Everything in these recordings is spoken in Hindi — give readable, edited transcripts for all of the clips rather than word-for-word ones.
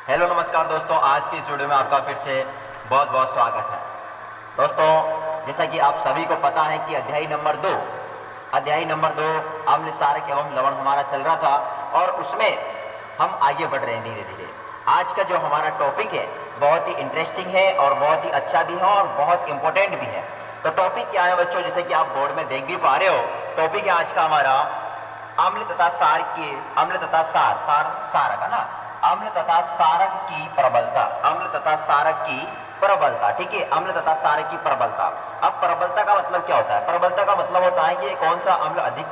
हेलो नमस्कार दोस्तों, आज की इस वीडियो में आपका फिर से बहुत बहुत स्वागत है। दोस्तों, जैसा कि आप सभी को पता है कि अध्याय नंबर दो अम्ल सारक एवं लवण हमारा चल रहा था और उसमें हम आगे बढ़ रहे हैं धीरे धीरे। आज का जो हमारा टॉपिक है बहुत ही इंटरेस्टिंग है और बहुत ही अच्छा भी है और बहुत इंपॉर्टेंट भी है। तो टॉपिक क्या है बच्चों, जैसे कि आप बोर्ड में देख भी पा रहे हो, टॉपिक है आज का हमारा अम्ल तथा सारक है ना, अम्ल तथा सारक की प्रबलता, अम्ल तथा सारक की प्रबलता। ठीक है, अम्ल तथा सारक की प्रबलता। अब प्रबलता का मतलब क्या होता है? प्रबलता का मतलब होता है कि कौन सा अम्ल अधिक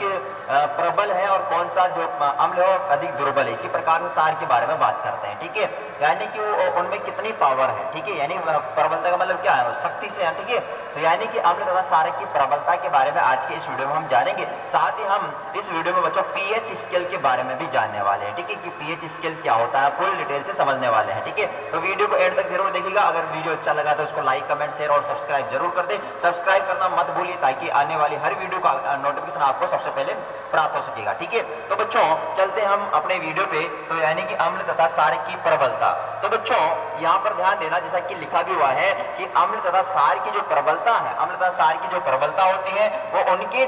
प्रबल है और कौन सा जो अम्ल है वो अधिक दुर्बल है। इसी प्रकार से सार के बारे में बात करते हैं। ठीक है, यानी कि वो उनमें कितनी पावर है। ठीक है, यानी प्रबलता का मतलब क्या है? शक्ति से है। ठीक है, तो यानी कि अम्ल तथा सारक की प्रबलता के बारे में आज के इस वीडियो में हम जानेंगे। साथ ही हम इस वीडियो में बच्चों पीएच स्केल के बारे में भी जानने वाले हैं। ठीक है, कि पीएच स्केल क्या होता है फुल डिटेल से समझने वाले हैं। ठीक है, तो वीडियो को एंड तक जरूर देखिएगा। अगर वीडियो अच्छा लगा तो उसको लाइक, कमेंट, शेयर और सब्सक्राइब जरूर कर दें। सब्सक्राइब करना मत भूलिए ताकि आने वाली हर वीडियो का नोटिफिकेशन आपको सबसे पहले प्राप्त हो सकेगा। ठीक है, तो बच्चों चलते हम अपने वीडियो पे। तो यानी कि अम्ल तथा सार की प्रबलता। तो बच्चों यहाँ पर ध्यान देना, जैसा कि लिखा भी हुआ है कि अम्ल तथा सार की जो प्रबलता है, अम्ल तथा सार की जो प्रबलता होती है वो उनके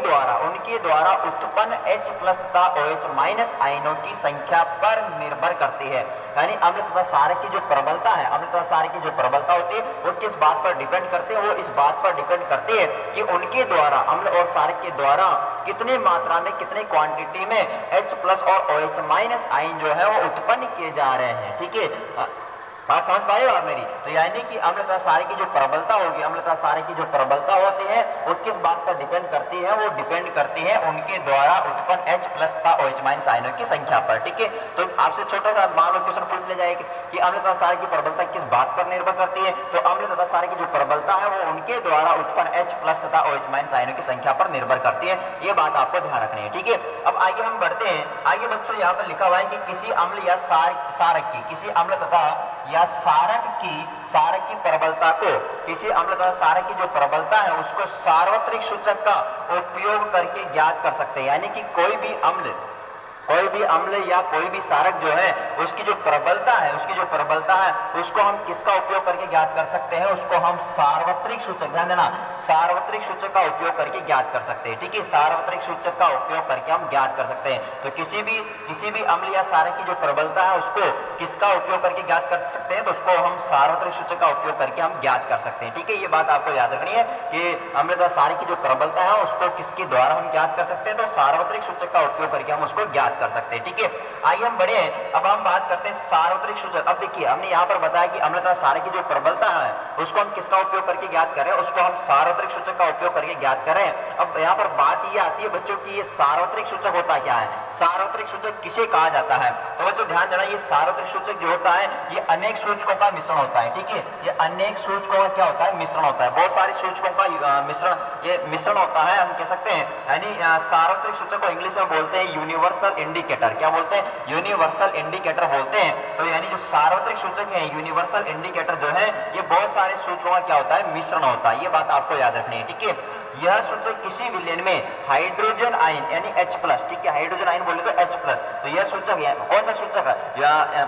द्वारा उत्पन्न H प्लस तथा OH माइनस आयनों की संख्या पर निर्भर करती है। यानी अम्ल तथा सार की जो प्रबलता है, अम्ल तथा सार की जो प्रबलता होती है वो किस बात पर डिपेंड करते हैं? वो इस बात पर डिपेंड करती है कि उनके द्वारा, अम्ल और सार के द्वारा कितनी मात्रा में, कितनी क्वांटिटी में H प्लस और OH माइनस आयन जो है वो उत्पन्न किए जा रहे हैं। ठीक है, बात समझ पाए हो आप मेरी? तो यानी कि अम्ल तथा सार की जो प्रबलता होगी, अम्ल तथा सार की जो प्रबलता होती है वो किस बात पर डिपेंड करती है? वो डिपेंड करती है उनके द्वारा उत्पन्न H प्लस तथा OH माइनस आयनों की संख्या पर। ठीक है, तो आपसे छोटा सा मान लो क्वेश्चन पूछ ले जाए कि अम्ल तथा सार की प्रबलता किस बात पर निर्भर करती है? तो अम्ल तथा सार की जो प्रबलता है वो उनके द्वारा उत्पन्न H प्लस तथा OH माइनस आयनों की संख्या पर निर्भर करती है। ये बात आपको ध्यान रखनी है। ठीक है, अब आगे हम बढ़ते हैं। आगे बच्चों यहाँ पर लिखा हुआ है कि किसी अम्ल या सारक की, किसी अम्ल तथा या सारक की प्रबलता को, किसी अम्ल तथा सारक की जो प्रबलता है उसको सार्वत्रिक सूचक का उपयोग करके ज्ञात कर सकते हैं। यानी कि कोई भी अम्ल या कोई भी सारक जो है उसकी जो प्रबलता है, उसको हम किसका उपयोग करके ज्ञात कर सकते हैं? उसको हम सार्वत्रिक सूचक, ध्यान देना, सार्वत्रिक सूचक का उपयोग करके ज्ञात कर सकते हैं। ठीक है, सार्वत्रिक सूचक का उपयोग करके हम ज्ञात कर सकते हैं। तो किसी भी अम्ल या सारक की जो प्रबलता है उसको किसका उपयोग करके ज्ञात कर सकते हैं? तो उसको हम सार्वत्रिक सूचक का उपयोग करके हम ज्ञात कर सकते हैं। ठीक है, ये बात आपको याद रखनी है कि अम्ल तथा सारक की जो प्रबलता है उसको किसके द्वारा हम ज्ञात कर सकते हैं? तो सार्वत्रिक सूचक का उपयोग करके हम उसको ज्ञात कर सकते हैं। ठीक है, आइए हम बढ़े। अब हम बात करते हैं सार्वत्रिक सूचक। अब देखिए, हमने यहाँ पर बताया कि अम्ल तथा सारक की जो प्रबलता है उसको हम किसका उपयोग करके ज्ञात करें? उसको हम सार्वत्रिक सूचक का उपयोग करके ज्ञात करें। अब यहाँ पर बात ये आती है बच्चों की, ये सार्वत्रिक सूचक होता क्या है? सार्वत्रिक सूचक किसे कहा जाता है? तो बच्चों ध्यान देना, ये सार्वत्रिक सूचक जो होता है ये अनेक सूचकों का मिश्रण होता है। ठीक है, ये अनेक सूचकों का क्या होता है? मिश्रण होता है। बहुत सारे सूचकों का मिश्रण होता है, हम कह सकते हैं। यानी सार्वत्रिक सूचक को इंग्लिश में बोलते हैं यूनिवर्सल इंडिकेटर। क्या बोलते हैं? यूनिवर्सल इंडिकेटर बोलते हैं। तो यानी जो सार्वत्रिक सूचक है, यूनिवर्सल इंडिकेटर जो है, ये बहुत सारे सूचकों का क्या होता है? मिश्रण होता है। ये बात आपको याद रखनी है। ठीक है, यह सूचक किसी विलयन में हाइड्रोजन आयन यानी H प्लस, ठीक है, हाइड्रोजन आयन बोले तो H प्लस, तो यह सूचक है, कौन सा सूचक है?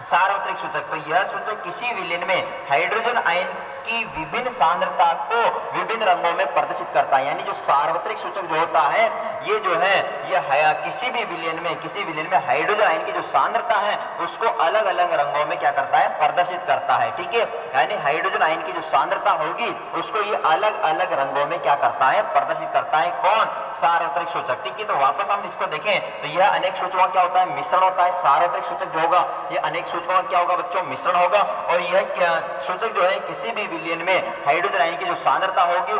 सार्वत्रिक सूचक। तो यह सूचक किसी विलयन में हाइड्रोजन आयन की विभिन्न सांद्रता को विभिन्न रंगों में प्रदर्शित करता है। यानी जो सार्वत्रिक सूचक जो होता है ये जो है ये किसी विलयन में हाइड्रोजन आयन की जो सांद्रता है उसको अलग अलग रंगों में क्या करता है? प्रदर्शित करता है। ठीक है, यानी हाइड्रोजन आयन की जो सांद्रता होगी उसको ये अलग अलग रंगों में क्या करता है? प्रदर्शित करता है। कौन? सार्वत्रिक सूचक। ठीक है, तो वापस हम इसको देखें तो यह अनेक सूचकों का क्या होता है? मिश्रण होता है। सार्वत्रिक सूचक जो होगा ये अनेक सूचकों का क्या होगा बच्चों? मिश्रण होगा। और यह सूचक जो है किसी भी विलयन में हाइड्रोजन आयन की जो सांद्रता होगी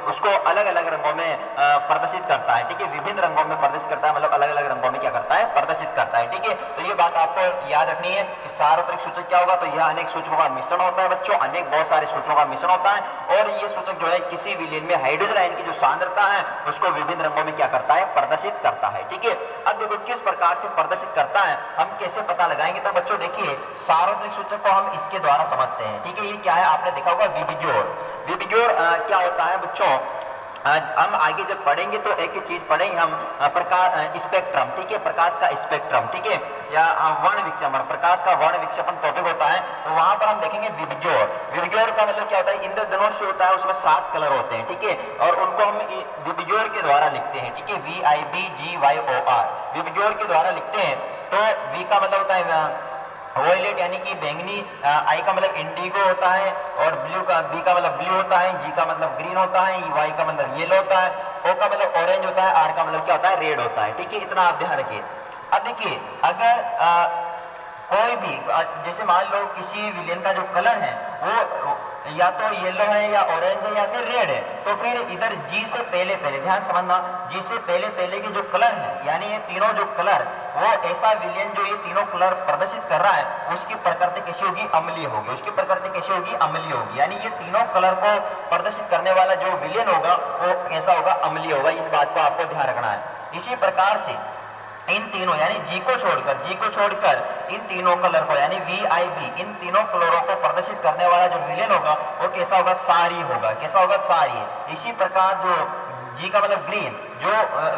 उसको अलग अलग रंगों में प्रदर्शित करता है। ठीक है, विभिन्न रंगों में प्रदर्शित करता है, मतलब अलग अलग रंगों में क्या करता है? प्रदर्शित करता है। ठीक है, तो ये बात आपको याद रखनी है कि सार्वत्रिक सूचक क्या होगा? तो यह अनेक सूचकों का मिश्रण होता है बच्चों, अनेक बहुत सारे सूचकों का मिश्रण होता है। और ये सूचक जो है किसी विलयन में हाइड्रोजन आयन की जो सांद्रता है उसको विभिन्न रंगों में क्या करता है? प्रदर्शित करता है। ठीक है, अब देखो किस प्रकार से प्रदर्शित करता है, हम कैसे पता लगाएंगे? तो बच्चों देखिए, सार्वत्रिक सूचक को हम इसके द्वारा समझते हैं। ठीक है, ये क्या है? आपने देखा होगा विबिग्योर। विबिग्योर क्या होता है बच्चों? आज हम आगे जब पढ़ेंगे तो एक ही चीज पढ़ेंगे हम, प्रकाश स्पेक्ट्रम, ठीक है, प्रकाश का स्पेक्ट्रम, ठीक है, या वर्ण विक्षेपण, प्रकाश का वर्ण विक्षेपण टॉपिक होता है। तो वहां पर हम देखेंगे विबग्योर। विबग्योर का मतलब क्या होता है, इंद्रधनुष होता है, उसमें 7 कलर होते हैं, ठीक है, और उनको हम विबग्योर के द्वारा लिखते हैं, ठीक है, VIBGYOR, विबग्योर के द्वारा लिखते हैं। तो वी का मतलब होता है वॉयलेट यानी कि बैंगनी, आई का मतलब इंडिगो होता है, और ब्लू का, बी का मतलब ब्लू होता है, जी का मतलब ग्रीन होता है, वाई का मतलब येलो होता है, ओ का मतलब ऑरेंज होता है, आर का मतलब क्या होता है, रेड होता है, ठीक है, इतना आप ध्यान रखिए। अब देखिए अगर कोई भी जैसे मान लो किसी विलेन का जो कलर है वो या तो येलो है या ऑरेंज है या फिर रेड है, तो फिर इधर जी से पहले पहले ध्यान समझना, जी से पहले पहले के जो कलर है यानी ये तीनों जो कलर, वो ऐसा विलेन जो ये तीनों कलर प्रदर्शित कर रहा है उसकी प्रकृति कैसी होगी, अम्लीय होगी, उसकी प्रकृति कैसी होगी, अम्लीय होगी, यानी ये तीनों कलर को प्रदर्शित करने वाला जो विलेन होगा वो कैसा होगा, अम्लीय होगा, इस बात को आपको ध्यान रखना है। इसी प्रकार से इन तीनों यानी जी को छोड़कर इन तीनों कलर को यानी VIB, इन तीनों कलरों को प्रदर्शित करने वाला जो विलेन होगा वो कैसा होगा, सारी होगा, कैसा होगा, सारी। इसी प्रकार जो जी का मतलब ग्रीन, जो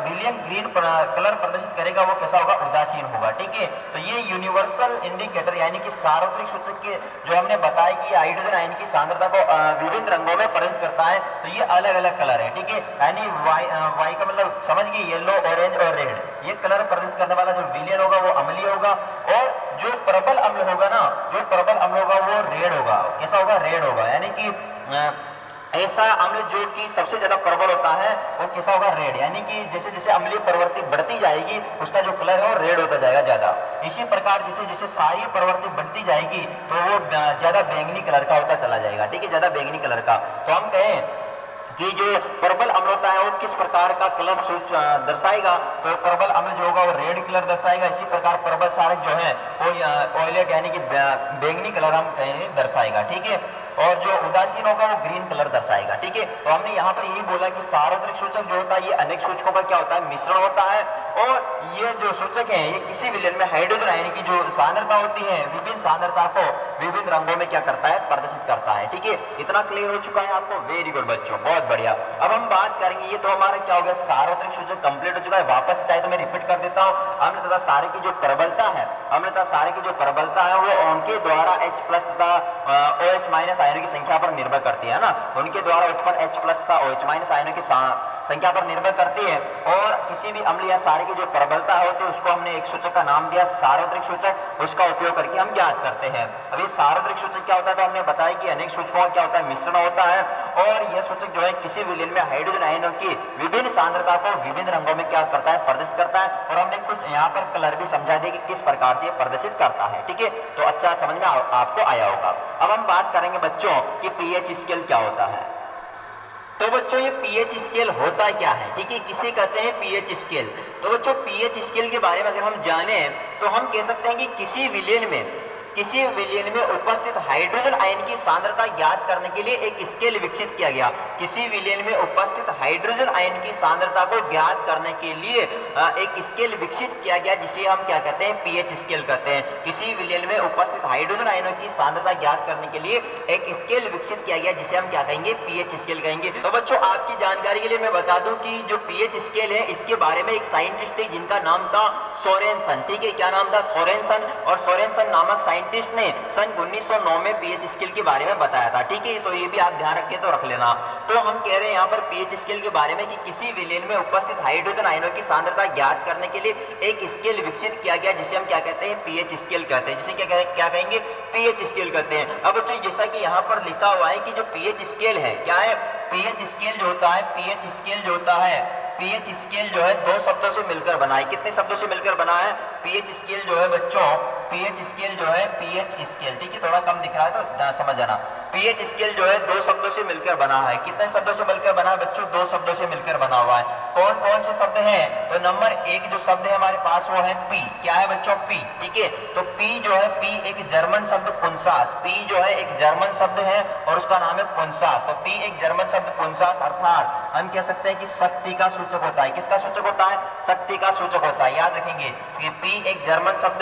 विलियन ग्रीन कलर प्रदर्शित करेगा वो कैसा होगा, उदासीन होगा, ठीक है। तो ये यूनिवर्सल इंडिकेटर यानी कि सार्वत्रिक सूचक के जो हमने बताया कि हाइड्रोजन आयन की सांद्रता को विभिन्न रंगों में प्रदर्शित करता है, तो ये अलग अलग कलर है, ठीक है, यानी वाई का मतलब समझ गए, येलो, ऑरेंज और रेड, ये कलर प्रदर्शित करने वाला जो विलियन होगा वो अम्लीय होगा, और जो प्रबल अम्ल होगा ना, जो प्रबल अम्ल होगा वो रेड होगा, कैसा होगा, रेड होगा, यानी कि ऐसा अम्ल जो कि सबसे ज्यादा प्रबल होता है वो कैसा होगा, रेड, यानी कि जैसे जैसे अम्लीय प्रवृत्ति बढ़ती जाएगी उसका जो कलर है वो रेड होता जाएगा ज्यादा। इसी प्रकार जैसे जैसे सारी प्रवृत्ति बढ़ती जाएगी तो वो ज्यादा बैंगनी कलर का होता चला जाएगा, ठीक है, ज्यादा बैंगनी कलर का। तो हम कहें कि जो प्रबल अम्ल होता है वो किस प्रकार का कलर दर्शाएगा, तो प्रबल अम्ल जो होगा वो रेड कलर दर्शाएगा। इसी प्रकार प्रबल क्षारक जो है वो वॉयलेट यानी कि बैंगनी कलर हम कहें दर्शाएगा, ठीक है, और जो उदासीन होगा वो ग्रीन कलर दर्शाएगा, ठीक है। तो हमने यहाँ पर यही बोला कि सार्वत्रिक सूचक जो होता है ये अनेक सूचकों का क्या होता है, मिश्रण होता है, और ये जो सूचक है ये किसी विलेन में हाइड्रोजन आयन की जो सांद्रता होती है विभिन्न सांद्रता को विभिन्न रंगों में क्या करता है, प्रदर्शित करता है, ठीक है। इतना क्लियर हो चुका है आपको, वेरी गुड बच्चों, बहुत बढ़िया। अब हम बात करेंगे, ये तो हमारा क्या हो गया, सार्वत्रिक सूचक कंप्लीट हो चुका है। वापस चाहे तो मैं रिपीट कर देता हूँ, अम्ल तथा क्षारक की जो प्रबलता है, अम्ल तथा क्षारक की जो प्रबलता है वो उनके द्वारा H+ तथा OH- आयनों की संख्या पर निर्भर करती है ना, उनके द्वारा उत्पन्न H+ तथा OH- आयनों की संख्या पर निर्भर करती है। और किसी भी अम्ल या क्षारक की जो प्रबलता होती है उसको हमने एक सूचक का नाम दिया सार्वत्रिक सूचक, उसका उपयोग करके हम ज्ञात करते हैं। अब ये सार्वत्रिक सूचक क्या होता है, तो हमने बताया कि अनेक सूचकों का क्या होता है, मिश्रण होता है, और यह सूचक जो है किसी विलेन में हाइड्रोजन आयनों की विभिन्न सांद्रता को विभिन्न रंगों में क्या करता है, प्रदर्शित करता है। और हमने कुछ यहाँ पर कलर भी समझा दिया कि किस प्रकार से प्रदर्शित करता है, ठीक है, तो अच्छा समझ में आपको आया होगा। अब हम बात करेंगे बच्चों कि पीएच स्केल क्या होता है। तो बच्चों ये पीएच स्केल होता क्या है, ठीक है, किसे कहते हैं पीएच स्केल। तो बच्चों पीएच स्केल के बारे में अगर हम जाने तो हम कह सकते हैं कि किसी विलेन में उपस्थित हाइड्रोजन आयन की सांद्रता ज्ञात करने के लिए एक स्केल विकसित किया गया। किसी विलेन में उपस्थित हाइड्रोजन आयन की सांद्रता को ज्ञात करने के लिए एक स्केल विकसित किया गया जिसे हम क्या कहते हैं, पीएच स्केल कहते हैं। किसी विलेन में उपस्थित हाइड्रोजन आयनों की सांद्रता ज्ञात करने के लिए एक स्केल विकसित किया गया जिसे हम क्या कहेंगे, पीएच स्केल कहेंगे। तो बच्चों आपकी जानकारी के लिए मैं बता दूं कि जो पीएच स्केल है इसके बारे में एक साइंटिस्ट थे जिनका नाम था सोरेनसन, ठीक है, क्या नाम था, सोरेनसन। और सोरेनसन नामक साइंटिस्ट ने सन 1909 में पीएच स्केल के बारे में बताया था, ठीक है, तो ये भी आप ध्यान रखिए तो रख लेना। तो हम कह रहे हैं यहाँ पर पीएच स्केल के बारे में कि किसी विलेन में उपस्थित हाइड्रोजन आयनों की सांद्रता ज्ञात करने के लिए एक स्केल विकसित किया गया जिसे हम क्या कहते हैं, पीएच स्केल कहते हैं, जिसे क्या कहेंगे, पीएच स्केल कहते हैं। अब बच्चों जैसा कि यहाँ पर लिखा हुआ है कि जो पीएच स्केल है क्या है, पीएच स्केल जो होता है, पीएच स्केल जो होता है, पीएच स्केल जो है दो शब्दों से मिलकर बना है। कितने शब्दों से मिलकर बना है, पीएच स्केल जो है बच्चों, पीएच स्केल जो है, पीएच स्केल, ठीक है, थोड़ा कम दिख रहा है तो समझ जाना। पीएच स्केल जो है दो शब्दों से मिलकर बना है। कितने शब्दों से मिलकर बना है बच्चों, दो शब्दों से मिलकर बना हुआ है। कौन कौन से शब्द हैं, तो नंबर 1 जो शब्द है हमारे पास वो है पी, क्या है बच्चों, पी, ठीक है। तो पी जो है, पी एक जर्मन शब्द पुंसास, पी जो है एक जर्मन शब्द है और उसका नाम है पुंसास। तो पी एक जर्मन शब्द पुंसास अर्थात हम कह सकते हैं कि शक्ति का सूचक होता है। किसका सूचक होता है, शक्ति का सूचक होता है, याद रखेंगे कि पी एक जर्मन शब्द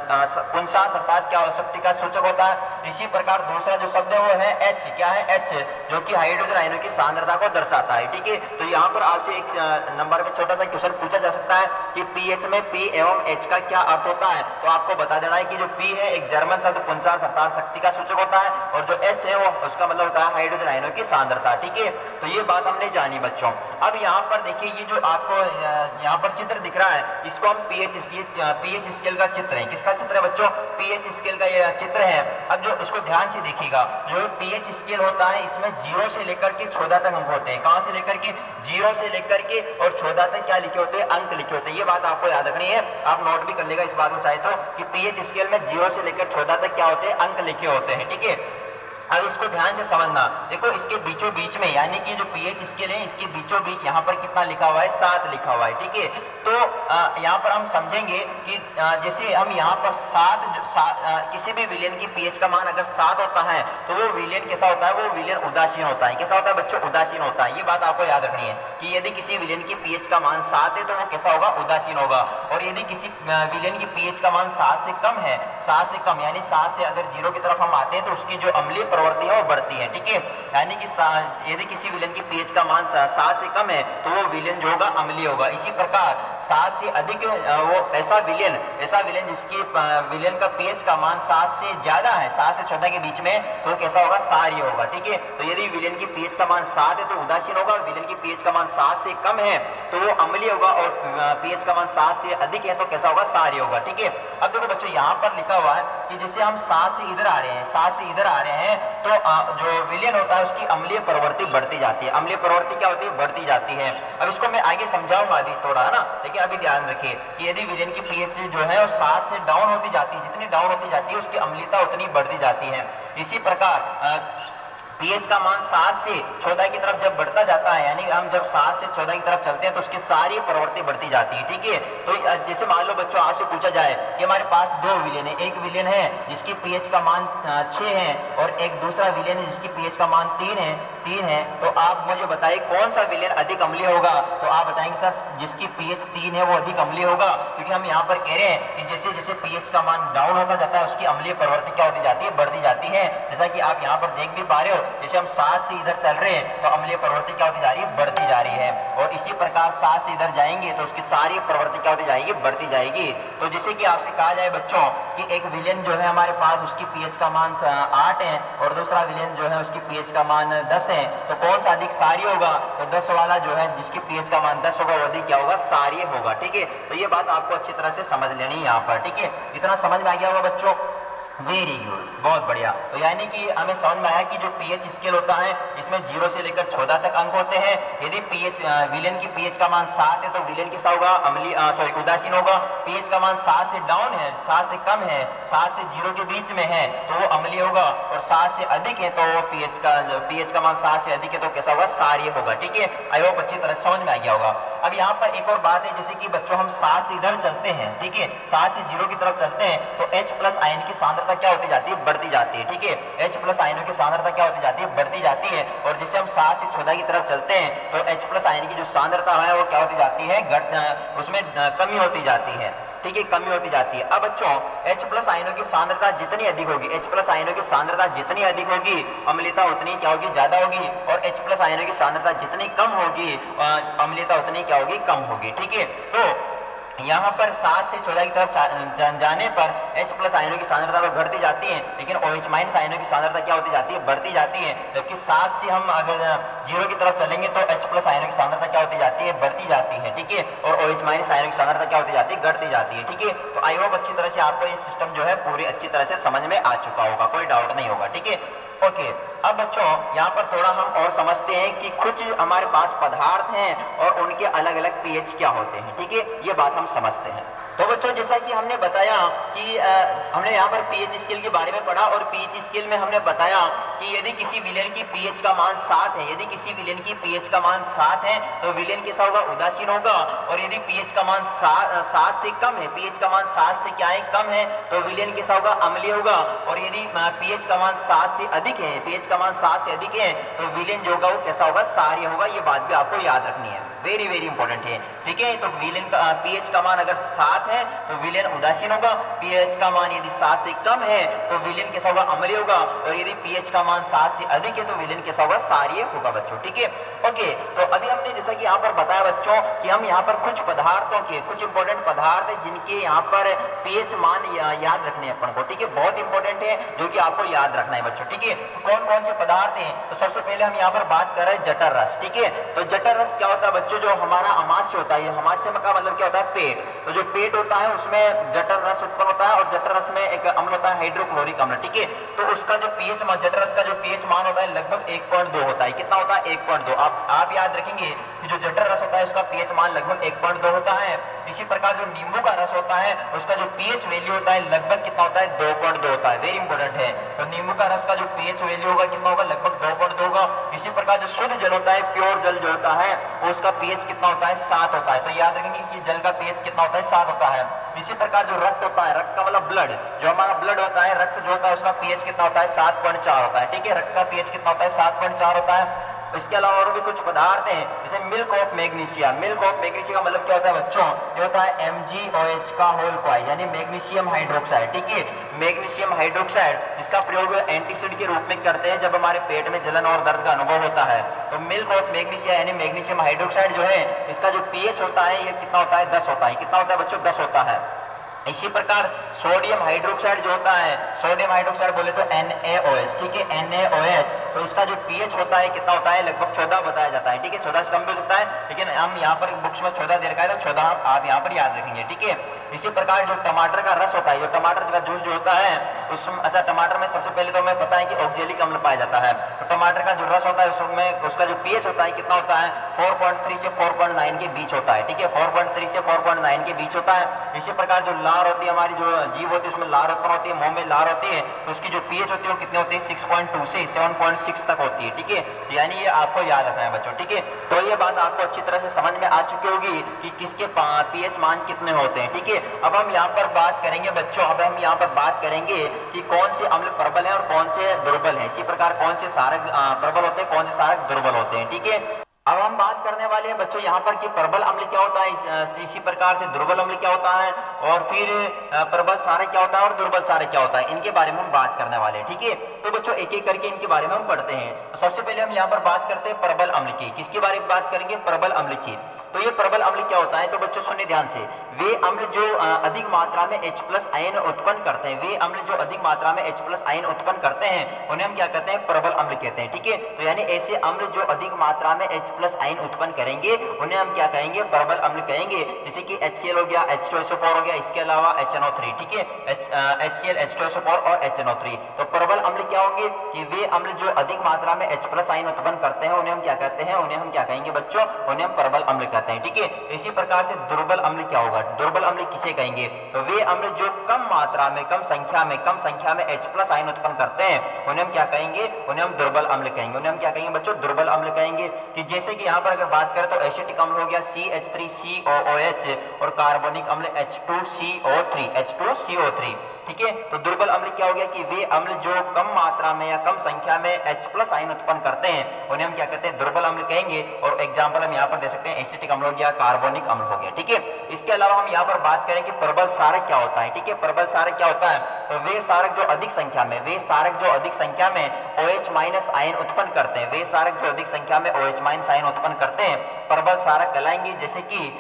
पुंसांश अर्थात क्या शक्ति का सूचक होता है। इसी प्रकार दूसरा जो शब्द है वो है H, क्या है H, जो कि हाइड्रोजन आयनों की सांद्रता को दर्शाता है। ठीक है, तो यहाँ पर आपसे एक नंबर में छोटा सा क्वेश्चन पूछा जा सकता है कि पीएच में P एवं H का क्या अर्थ होता है। तो आपको बता देना है कि जो P है एक जर्मन शब्द पुंसांश अर्थात शक्ति का सूचक होता है, और जो H है वो उसका मतलब होता है हाइड्रोजन आयनों की सांद्रता। ठीक है, तो ये बात हमने जानी बच्चों। अब यहाँ पर देखिए ये जो आपको यहाँ पर चित्र दिख रहा है, इसको हम पीएच स्केल का चित्र है। किसका चित्र है बच्चों? पीएच स्केल का ये चित्र है। अब जो इसको ध्यान से देखिएगा, जो पीएच स्केल होता है इसमें 0 से लेकर के 14 तक अंक होते हैं। कहां से लेकर के? 0 से लेकर के और 14 तक क्या लिखे होते हैं? अंक लिखे होते हैं। ये बात आपको याद रखनी है, आप नोट भी कर लेगा इस बात को चाहे तो, कि पीएच स्केल में 0 से लेकर 14 तक क्या होते हैं? अंक लिखे होते हैं। ठीक है, अब इसको ध्यान से समझना। देखो इसके बीचों बीच में, यानी कि जो पीएच स्केल है इसके बीचों बीच यहाँ पर कितना लिखा हुआ है? 7 लिखा हुआ है। ठीक है, तो यहाँ पर हम समझेंगे कि जैसे हम यहाँ पर 7 किसी भी विलेन की पीएच का मान अगर 7 होता है तो वो विलेन कैसा होता है? वो विलेन उदासीन होता है। कैसा होता है बच्चों? उदासीन होता है। ये बात आपको याद रखनी है कि यदि किसी विलेन की पीएच का मान 7 है तो वो कैसा होगा? उदासीन होगा। और यदि किसी विलेन की पीएच का मान 7 से कम है, 7 से कम यानी 7 से अगर 0 की तरफ हम आते हैं तो उसकी जो अम्लीय प्रवृत्ति है वो बढ़ती है। ठीक है, यानी कि यदि किसी विलेन की पीएच का मान 7 से कम है तो वो विलेन जो होगा अम्लीय होगा। इसी प्रकार 7 से अधिक वो ऐसा विलेन जिसकी विलेन का पीएच का मान 7 से ज्यादा है, 7 से 14 के बीच में, तो कैसा होगा? क्षारीय होगा। ठीक है, तो यदि विलेन की पीएच का मान 7 है तो उदासीन होगा, विलेन की पीएच का मान 7 से कम है तो वो अम्लीय होगा, और पीएच का मान 7 से अधिक है तो कैसा होगा? क्षारीय होगा। ठीक है, अब देखो बच्चों यहाँ पर लिखा हुआ है कि जैसे हम 7 से इधर आ रहे हैं, 7 से इधर आ रहे हैं तो जो विलेन होता है उसकी अम्लीय प्रवृत्ति बढ़ती जाती है। अम्लीय प्रवृत्ति क्या होती है? बढ़ती जाती है। अब इसको मैं आगे समझाऊंगा अभी थोड़ा, है ना। लेकिन अभी ध्यान रखिए कि यदि विलेन की पीएच जो है वो 7 से डाउन होती जाती है, जितनी डाउन होती जाती है उसकी अम्लीयता उतनी बढ़ती जाती है। इसी प्रकार पीएच का मान 7 से 14 की तरफ जब बढ़ता जाता है, यानी हम जब 7 से 14 की तरफ चलते हैं तो उसकी सारी प्रवृत्ति बढ़ती जाती है। ठीक है, तो जैसे मान लो बच्चों आपसे पूछा जाए कि हमारे पास 2 विलेन है, एक विलेन है जिसकी पीएच का मान 6 है और एक दूसरा विलेन है जिसकी पीएच का मान 3 है, तो आप मुझे बताइए कौन सा विलेन अधिक अम्लीय होगा? तो आप बताएंगे सर जिसकी पीएच 3 है वो अधिक अम्लीय होगा, क्योंकि हम यहाँ पर कह रहे हैं कि जैसे जैसे पीएच का मान डाउन होता जाता है उसकी अम्लीय प्रवृत्ति क्या होती जाती है? बढ़ती जाती है। जैसा कि आप यहाँ पर देख भी पा रहे हो, जैसे हम 7 से इधर चल रहे हैं तो अम्लीय प्रवृत्ति क्या होती जा रही है? बढ़ती जा रही है। और इसी प्रकार 7 से इधर जाएंगे तो उसकी सारी प्रवृत्ति क्या होती जाएगी? बढ़ती जाएगी। तो जैसे कि आपसे कहा जाए बच्चों कि एक विलेन जो है हमारे पास उसकी पीएच का मान 8 है और दूसरा विलेन जो है उसकी पीएच का मान 10 है, तो कौन सा अधिक क्षारीय होगा? तो 10 वाला जो है जिसकी पीएच का मान 10 होगा वो अधिक क्या होगा? क्षारीय होगा। ठीक है, तो ये बात आपको अच्छी तरह से समझ लेनी है यहाँ पर। ठीक है, इतना समझ में आ गया होगा बच्चों? वेरी गुड, बहुत बढ़िया। तो यानी कि हमें समझ में आया कि जो पीएच स्केल होता है इसमें 0 से लेकर 14 तक अंक होते हैं। यदि विलेन की पीएच का मान 7 है तो विलेन कैसा होगा? उदासीन होगा। पीएच का मान 7 से डाउन है, 7 से कम है, 7 से 0 के बीच में है तो वो अम्लीय होगा, और 7 से अधिक है तो वो पीएच का मान 7 से अधिक है तो कैसा होगा? क्षारीय होगा। ठीक है, आई होप अच्छी तरह समझ में आ गया होगा। अब यहाँ पर एक और बात है, जैसे कि बच्चों हम 7 से इधर चलते हैं, ठीक है, 7 से 0 की तरफ चलते हैं तो H+ आयन की सांद्रता क्या होती जाती है? बढ़ती जाती है। ठीक है, H+ आयनों की सांद्रता क्या होती जाती है? बढ़ती जाती है। और जैसे हम 7 से 14 की तरफ चलते हैं तो H+ आयन की जो सांद्रता है वो क्या होती जाती है? उसमें कमी होती जाती है। ठीक है, कमी होती जाती है। अब बच्चों H+ आयनों की सांद्रता जितनी अधिक होगी, H+ आयनों की सांद्रता जितनी अधिक होगी अम्लीयता उतनी क्या होगी? ज्यादा होगी, और H+ आयनों की सांद्रता जितनी कम होगी अम्लीयता उतनी क्या होगी? कम होगी। ठीक है, तो यहाँ पर 7 से 14 की तरफ जाने पर H+ आयनों की सांद्रता तो घटती जाती है, लेकिन OH- आयनों की सांद्रता क्या होती जाती है? बढ़ती जाती है। जबकि 7 से हम अगर 0 की तरफ चलेंगे तो H+ आयनों की सांद्रता क्या होती जाती है? बढ़ती जाती है। ठीक है, और OH- आयनों की सांद्रता क्या होती जाती है? घटती जाती है। ठीक है, तो आई होप अच्छी तरह से आपको ये सिस्टम जो है पूरी अच्छी तरह से समझ में आ चुका होगा, कोई डाउट नहीं होगा। ठीक है, ओके। अब बच्चों यहाँ पर थोड़ा हम और समझते हैं कि कुछ हमारे पास पदार्थ हैं और उनके अलग अलग पीएच क्या होते हैं। ठीक है, ये बात हम समझते हैं। तो बच्चों जैसा कि हमने बताया कि हमने यहाँ पर पीएच स्केल के बारे में पढ़ा, और पीएच स्केल में हमने बताया कि यदि किसी विलेन की पीएच का मान 7 है, यदि किसी विलेन की पीएच का मान 7 है तो विलेन कैसा होगा? उदासीन होगा। और यदि पीएच का मान 7 से कम है, पीएच का मान 7 से क्या है? कम है, तो विलेन कैसा होगा? अम्लीय होगा। और यदि पीएच का मान 7 से अधिक है, पीएच का मान 7 से अधिक है तो विलेन जो होगा वो कैसा होगा? क्षारीय होगा। ये बात भी आपको याद रखनी है। वेरी वेरी इंपॉर्टेंट है, ठीक है। तो विलेन का पीएच का मान अगर 7 है तो विलेन उदासीन होगा, पीएच का मान यदि 7 से कम है तो विलेन कैसा होगा, अम्लीय होगा, और यदि पीएच का मान 7 से अधिक है तो विलेन कैसा होगा, क्षारीय होगा बच्चों, ठीक है। ओके, तो अभी हमने जैसा कि यहाँ पर बताया बच्चों कि हम यहाँ पर कुछ पदार्थों के कुछ इंपॉर्टेंट पदार्थ है जिनके यहाँ पर पीएच मान याद रखने हैं अपन को, ठीक है, बहुत इंपॉर्टेंट है जो कि आपको याद रखना है बच्चों, ठीक है। तो कौन कौन से पदार्थ हैं, तो सबसे पहले हम यहाँ पर बात कर रहे हैं जठर रस, ठीक है। तो जठर रस क्या होता है बच्चों, जो हमारा अमाशय होता है, अमाशय का मतलब क्या होता है, पेट। तो जो पेट होता है उसमें जठर रस उत्पन्न होता है, और जठर रस में एक अम्ल होता है हाइड्रोक्लोरिक अम्ल, ठीक है। तो उसका जो पीएच मान, जठर रस का जो पीएच मान होता है लगभग 1.2 होता है। कितना होता है, 1.2। आप याद रखेंगे कि जो जठर रस होता है उसका पीएच मान लगभग 1.2 होता है। इसी प्रकार जो नींबू का रस होता है उसका जो पीएच वैल्यू होता है लगभग कितना होता है, 2.2 होता है, वेरी इंपॉर्टेंट है। तो नींबू का रस का जो पीएच वैल्यू होगा कितना होगा, लगभग 2.2 होगा। इसी प्रकार जो शुद्ध जल होता है, प्योर जल जो होता है, उसका पीएच कितना होता है, 7 होता है। तो याद रखेंगे कि जल का पीएच कितना होता है, 7 होता है। इसी प्रकार जो रक्त होता है, रक्त का मतलब ब्लड, जो हमारा ब्लड होता है, रक्त जो होता है उसका पीएच कितना होता है, 7.4 होता है, ठीक है। रक्त का पीएच कितना होता है, 7.4 होता है। इसके अलावा और भी कुछ पदार्थ हैं जैसे milk of magnesia. Milk of magnesia का मतलब क्या होता है बच्चों, ये होता है MgOH का होल पाई, यानी मैग्नीशियम हाइड्रोक्साइड, ठीक है। मैग्नीशियम हाइड्रोक्साइड इसका प्रयोग एंटीसिड के रूप में करते हैं जब हमारे पेट में जलन और दर्द का अनुभव होता है। तो मिल्क ऑफ मैग्नीशिया यानी मैग्नीशियम हाइड्रोक्साइड जो है इसका जो पीएच होता है ये कितना होता है, 10 होता है। कितना होता है बच्चों, 10 होता है। इसी प्रकार सोडियम हाइड्रोक्साइड जो होता है, सोडियम हाइड्रोक्साइड बोले तो NaOH, ठीक है, NaOH। तो इसका जो पीएच होता है कितना होता है, लगभग 14 बताया जाता है, ठीक है। 14 से कम भी हो सकता है, लेकिन हम यहाँ पर बुक्स में 14 दे रखा है तो 14 आप यहाँ पर याद रखेंगे, ठीक है। इसी प्रकार जो टमाटर का रस होता है, जो टमाटर का जूस जो होता है उसमें, अच्छा टमाटर में सबसे पहले तो हमें पता है कि ऑक्जेलिक अम्ल पाया जाता है। तो टमाटर का जो रस होता है उसमें उसका जो पीएच होता है कितना होता है, 4.3 से 4.9 के बीच होता है, ठीक है, 4.3 से 4.9 के बीच होता है। इसी प्रकार जो लार होती है, हमारी जो जीभ होती है उसमें लार उत्पन्न होती है, मुंह में लार होती है, तो उसकी जो पीएच होती है वो कितनी होती है, 6.2 से 7.6 तक होती है, ठीक है। यानी ये आपको याद रखना है बच्चों, ठीक है। तो ये बात आपको अच्छी तरह से समझ में आ चुकी होगी कि किसके पीएच मान कितने होते हैं, ठीक है। अब हम यहाँ पर बात करेंगे बच्चों, अब हम यहाँ पर बात करेंगे कि कौन से अम्ल प्रबल है और कौन से दुर्बल है। इसी प्रकार कौन से क्षारक प्रबल होते हैं, कौन से क्षारक दुर्बल होते हैं, ठीक है। अब हम बात करने वाले हैं बच्चों यहाँ पर कि प्रबल अम्ल क्या होता है, इसी प्रकार से दुर्बल अम्ल क्या होता है, और फिर प्रबल क्षारक क्या होता है और दुर्बल क्षारक क्या होता है, इनके बारे में हम बात करने वाले हैं, ठीक है। तो बच्चों एक एक करके इनके बारे में हम पढ़ते हैं। तो सबसे पहले हम यहाँ पर बात करते हैं प्रबल अम्ल की। किसके बारे में बात करेंगे, प्रबल अम्ल की। तो ये प्रबल अम्ल क्या होता है, तो बच्चों सुनिए ध्यान से, वे अम्ल जो अधिक मात्रा में H+ आयन उत्पन्न करते हैं, वे अम्ल जो अधिक मात्रा में H+ आयन उत्पन्न करते हैं उन्हें हम क्या कहते हैं, प्रबल अम्ल कहते हैं, ठीक है। तो यानी ऐसे अम्ल जो अधिक मात्रा में H+ आयन उत्पन्न करेंगे उन्हें हम क्या कहेंगे, प्रबल अम्ल कहेंगे। जैसे कि HCl हो गया, H2SO4 हो गया, इसके अलावा HNO3, ठीक है, HCl, H2SO4 और HNO3। तो प्रबल अम्ल क्या होंगे कि वे अम्ल जो अधिक मात्रा में H+ आयन उत्पन्न करते हैं उन्हें हम क्या कहते हैं, उन्हें हम क्या कहेंगे बच्चों, उन्हें हम प्रबल अम्ल कहते हैं, ठीक है। इसी प्रकार से दुर्बल अम्ल क्या होगा, दुर्बल अम्ल किसे कहेंगे, तो वे अम्ल जो कम मात्रा में, कम संख्या में H+ आयन उत्पन्न करते हैं उन्हें हम क्या कहेंगे, उन्हें हम दुर्बल अम्ल कहेंगे। उन्हें हम क्या कहेंगे बच्चों, दुर्बल अम्ल कहेंगे। कि जैसे कि यहाँ पर अगर बात करें तो एसिटिक अम्ल हो गया CH3COOH और कार्बोनिक अम्ल H2CO3, ठीक है। तो दुर्बल अम्ल क्या हो गया कि वे अम्ल जो कम मात्रा में या कम संख्या में H+ आयन उत्पन्न करते हैं उन्हें हम क्या कहते हैं, दुर्बल अम्ल कहेंगे। और एग्जांपल हम यहाँ पर दे सकते हैं, एसिटिक अम्ल हो गया, कार्बोनिक अम्ल हो गया, ठीक है। इसके अलावा हम यहाँ पर बात करें कि प्रबल क्षारक क्या होता है, ठीक है। प्रबल क्षारक क्या होता है, तो वे क्षारक जो अधिक संख्या में, OH- आयन उत्पन्न करते हैं, वे क्षारक जो अधिक संख्या में OH- आयन उत्पन्न करते हैं प्रबल क्षारक कहलाएंगे। जैसे कि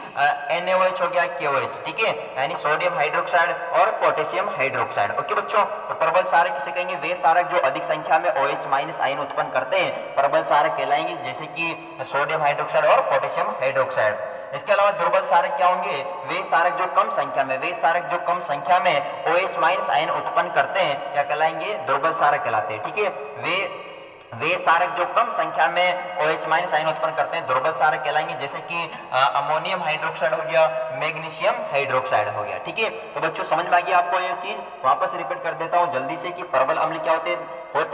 NaOH हो गया, KOH, ठीक है, यानी सोडियम हाइड्रोक्साइड और पोटेशियम हाइड्रोक्साइड। ओके बच्चों, तो प्रबल क्षारक किसे कहेंगे, वे क्षारक जो अधिक संख्या में OH- आयन उत्पन्न करते हैं प्रबल क्षारक कहलाएंगे, जैसे कि सोडियम हाइड्रोक्साइड और पोटेशियम हाइड्रोक्साइड। इसके अलावा दुर्बल क्षारक क्या होंगे, वे क्षारक जो कम संख्या में OH- आयन उत्पन्न करते हैं क्या कहलाएंगे, दुर्बल क्षारक कहलाते हैं, ठीक है। वे क्षारक जो कम संख्या में OH- आयन उत्पन्न करते हैं दुर्बल क्षारक कहलाएंगे, जैसे कि अमोनियम हाइड्रोक्साइड हो गया, मैग्नीशियम हाइड्रोक्साइड हो गया, ठीक है। तो बच्चों समझ में आ गया आपको ये चीज, वापस रिपीट कर देता हूं जल्दी से कि प्रबल अम्ल क्या होते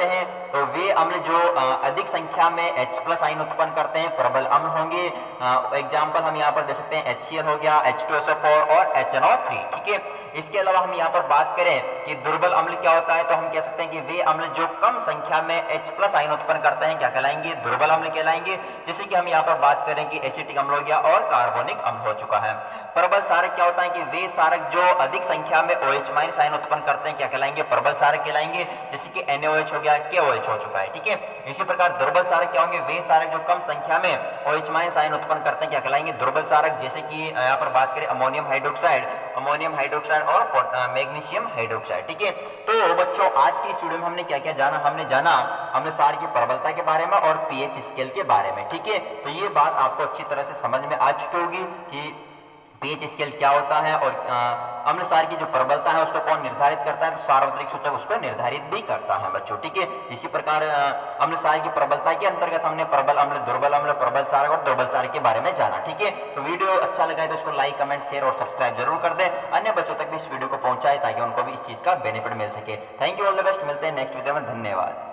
हैं। तो वे अम्ल जो अधिक संख्या में H+ आयन उत्पन्न करते हैं प्रबल अम्ल होंगे। एग्जाम्पल हम यहाँ पर दे सकते हैं, HCl हो गया, H2SO4 और HNO3, ठीक है। इसके अलावा हम यहाँ पर बात करें कि दुर्बल अम्ल क्या होता है, तो हम कह सकते हैं कि वे अम्ल जो कम संख्या में H+ आयन साइन उत्पन्न करते हैं क्या कहलाएंगे, दुर्बल अम्ल कहलाएंगे। जैसे कि हम यहाँ पर बात करें कि एसिटिक अम्ल हो गया और कार्बोनिक अम्ल हो चुका है। प्रबल सारक क्या होता है कि वे सारक जो अधिक संख्या में OH- साइन उत्पन्न करते हैं क्या कहलाएंगे, प्रबल सारक कहलाएंगे। जैसे कि NaOH हो गया, KOH हो चुका है, ठीक है। इसी प्रकार दुर्बल सारक क्या होंगे, वे सारक जो कम संख्या में OH- साइन उत्पन्न करते हैं क्या कहलाएंगे, दुर्बल सारक। जैसे कि यहाँ पर बात करें अमोनियम हाइड्रोक्साइड और मैग्नीशियम हाइड्रोक्साइड, ठीक है। तो बच्चों आज की इस वीडियो में हमने क्या क्या जाना, हमने जाना अम्ल सार की प्रबलता के बारे में और पीएच स्केल के बारे में, ठीक है। तो ये बात आपको अच्छी तरह से समझ में आ चुकी होगी कि पीएच स्केल क्या होता है और अम्ल सार की जो प्रबलता है उसको कौन निर्धारित करता है, तो सार्वत्रिक सूचक उसको निर्धारित भी करता है बच्चों, ठीक है। इसी प्रकार अम्ल सार की प्रबलता के अंतर्गत हमने प्रबल अम्ल, दुर्बल अम्ल, प्रबल सारक और दुर्बल सारक के बारे में जाना, ठीक है। तो वीडियो अच्छा लगा है तो इसको लाइक, कमेंट, शेयर और सब्सक्राइब जरूर कर दें, अन्य बच्चों तक भी इस वीडियो को पहुंचाए ताकि उनको भी इस चीज का बेनिफिट मिल सके। Thank you, all the best, मिलते हैं नेक्स्ट वीडियो में, धन्यवाद।